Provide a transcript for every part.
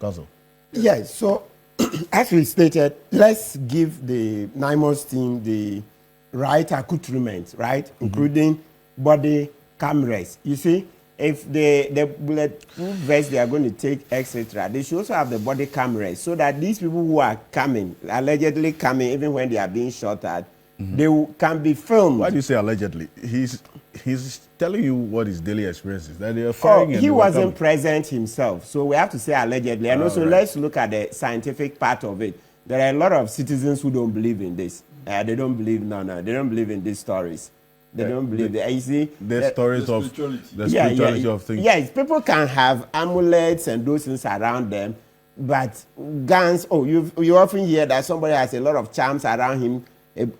Gazo. Yes, so as we stated, let's give the NIMOS team the right accoutrement, right? Including body cameras. You see, if the bulletproof vest they are going to take, etc., they should also have the body cameras so that these people who are coming, allegedly coming, even when they are being shot at, can be filmed. Why do you say allegedly? He's telling you what his daily experience is. That they are firing. He wasn't present himself, so we have to say allegedly. And also, right. let's look at the scientific part of it. There are a lot of citizens who don't believe in this. They don't believe, they don't believe in these stories. They don't believe that. You see, the stories of the spirituality of things. Yes, people can have amulets and those things around them, but guns. Oh, you often hear that somebody has a lot of charms around him.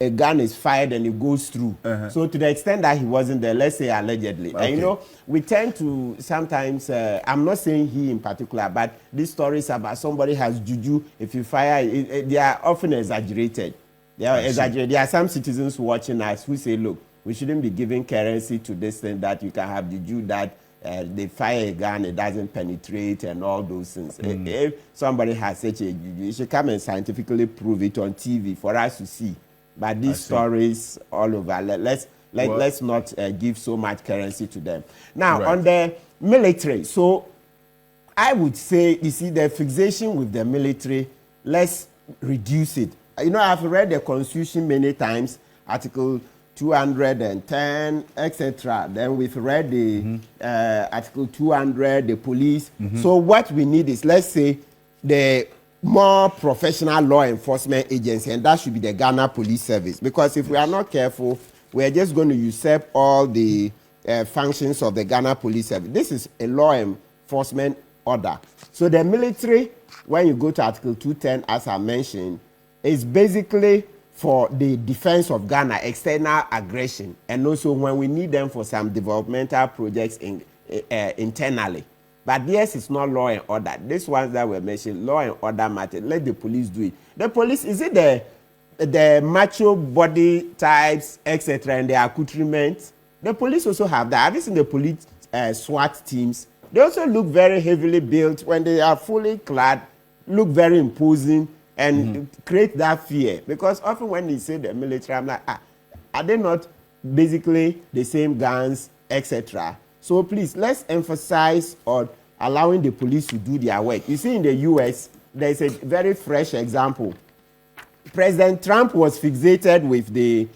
A gun is fired and it goes through. So to the extent that he wasn't there, let's say allegedly. Okay. And you know, we tend to sometimes, I'm not saying he in particular, but these stories about somebody has juju, if you fire, they are often exaggerated. They are exaggerated. There are some citizens watching us who say, look, we shouldn't be giving currency to this thing that you can have juju that they fire a gun, it doesn't penetrate and all those things. If somebody has such a juju, you should come and scientifically prove it on TV for us to see. But these stories all over, let's not give so much currency to them. Now, on the military, so I would say, you see, the fixation with the military, let's reduce it. You know, I've read the Constitution many times, Article 210, etc. Then we've read the Article 200, the police. So what we need is, let's say, the more professional law enforcement agency, and that should be the Ghana Police Service. Because if we are not careful, we are just going to usurp all the functions of the Ghana Police Service. This is a law enforcement order. So the military, when you go to Article 210, as I mentioned, is basically for the defense of Ghana, external aggression, and also when we need them for some developmental projects internally. But yes, it's not law and order. These ones that were mentioned, law and order matter. Let the police do it. The police, is it the macho body types, etc., and the accoutrements? The police also have that. Have you seen the police SWAT teams? They also look very heavily built. When they are fully clad, look very imposing and create that fear. Because often when they say the military, I'm like, are they not basically the same guns, etc.? So please, let's emphasize on allowing the police to do their work. You see, in the US, there's a very fresh example. President Trump was fixated with the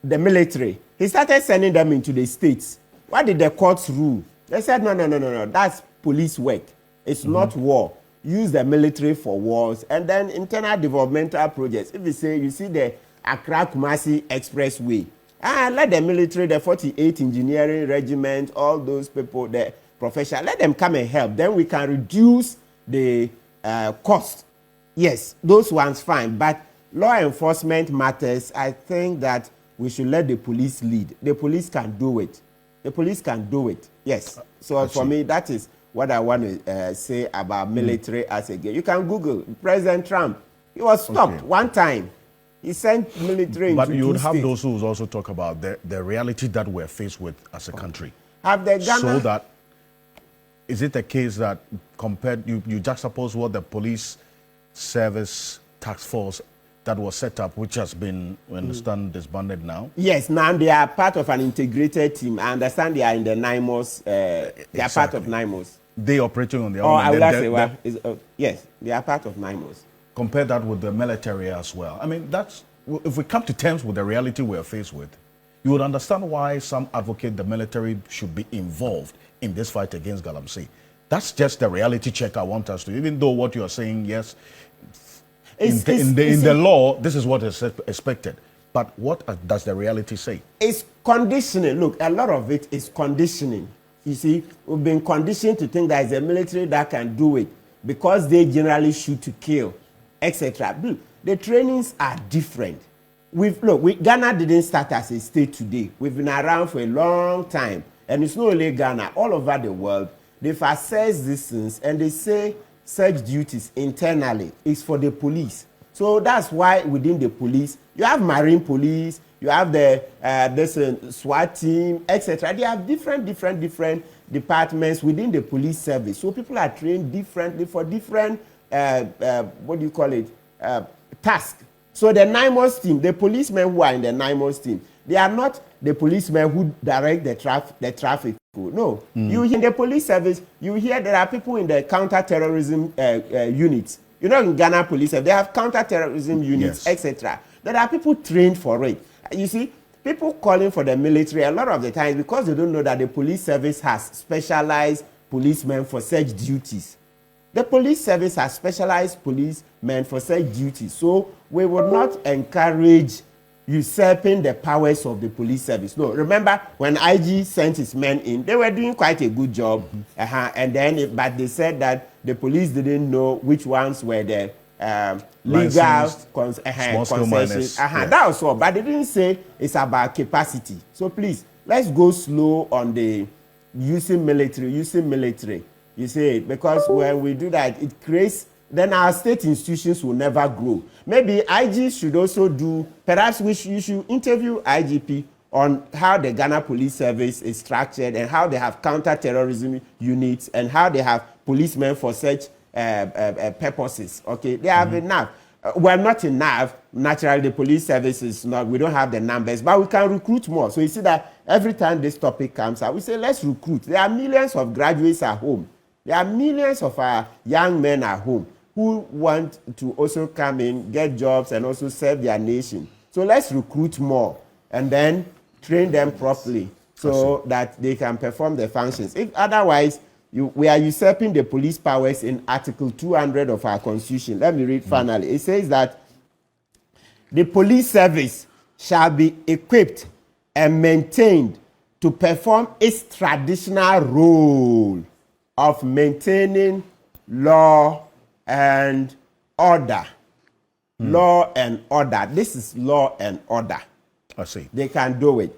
military. He started sending them into the states. What did the courts rule? They said, no, that's police work. It's not war. Use the military for wars. And then internal developmental projects. If you say, you see the Accra-Kumasi Expressway, let the military, the 48th Engineering Regiment, all those people, the professionals, let them come and help. Then we can reduce the cost. Yes, those ones fine. But law enforcement matters. I think that we should let the police lead. The police can do it. The police can do it. Yes. So for me, that is what I want to say about military as a game. You can Google President Trump. He was stopped one time. He sent military into But you would have those who also talk about the reality that we're faced with as a country. Have the Ghana... So that, is it a case that compared, you juxtapose what the police service task force that was set up, which has been, we understand, disbanded now? Yes, now they are part of an integrated team. I understand they are in the NIMOS, they are part of NIMOS. They operating on their own? Oh, I would say, yes, they are part of NIMOS. Compare that with the military as well. I mean, that's, if we come to terms with the reality we're faced with, you would understand why some advocate the military should be involved in this fight against Galamsey. That's just the reality check I want us to, even though what you're saying, yes, in the law, this is what is expected. But what does the reality say? It's conditioning. Look, a lot of it is conditioning. You see, we've been conditioned to think that it's a military that can do it because they generally shoot to kill, etc. The trainings are different. Ghana didn't start as a state today. We've been around for a long time. And it's not only Ghana, all over the world. They've assessed these things and they say such duties internally is for the police. So that's why within the police, you have Marine Police, you have the SWAT team, etc. They have different departments within the police service. So people are trained differently for different, what do you call it, tasks. So the NIMOS team, the policemen who are in the NIMOS team, they are not the policemen who direct the traffic. No. You in the police service, you hear there are people in the counter-terrorism units. You know, in Ghana police, they have counter-terrorism units, etc. There are people trained for it. You see, people calling for the military a lot of the times because they don't know that the police service has specialized policemen for such duties. The police service has specialized policemen for such duties. So we would not encourage usurping the powers of the police service. No, remember when IG sent his men in, they were doing quite a good job. And then, but they said that the police didn't know which ones were the legal concessions. That was all. But they didn't say it's about capacity. So please, let's go slow on the using military. You see, because when we do that, it creates, then our state institutions will never grow. Maybe IG should also do, perhaps you should interview IGP on how the Ghana Police Service is structured and how they have counter-terrorism units and how they have policemen for such purposes. Okay, they have enough. Well, not enough. Naturally, the police service is not, we don't have the numbers, but we can recruit more. So you see that every time this topic comes out, we say, let's recruit. There are millions of graduates at home. There are millions of our young men at home who want to also come in, get jobs, and also serve their nation. So let's recruit more and then train them properly so that they can perform their functions. If otherwise, we are usurping the police powers in Article 200 of our Constitution. Let me read finally. It says that the police service shall be equipped and maintained to perform its traditional role of maintaining law and order. Law and order. This is law and order. I see. They can do it.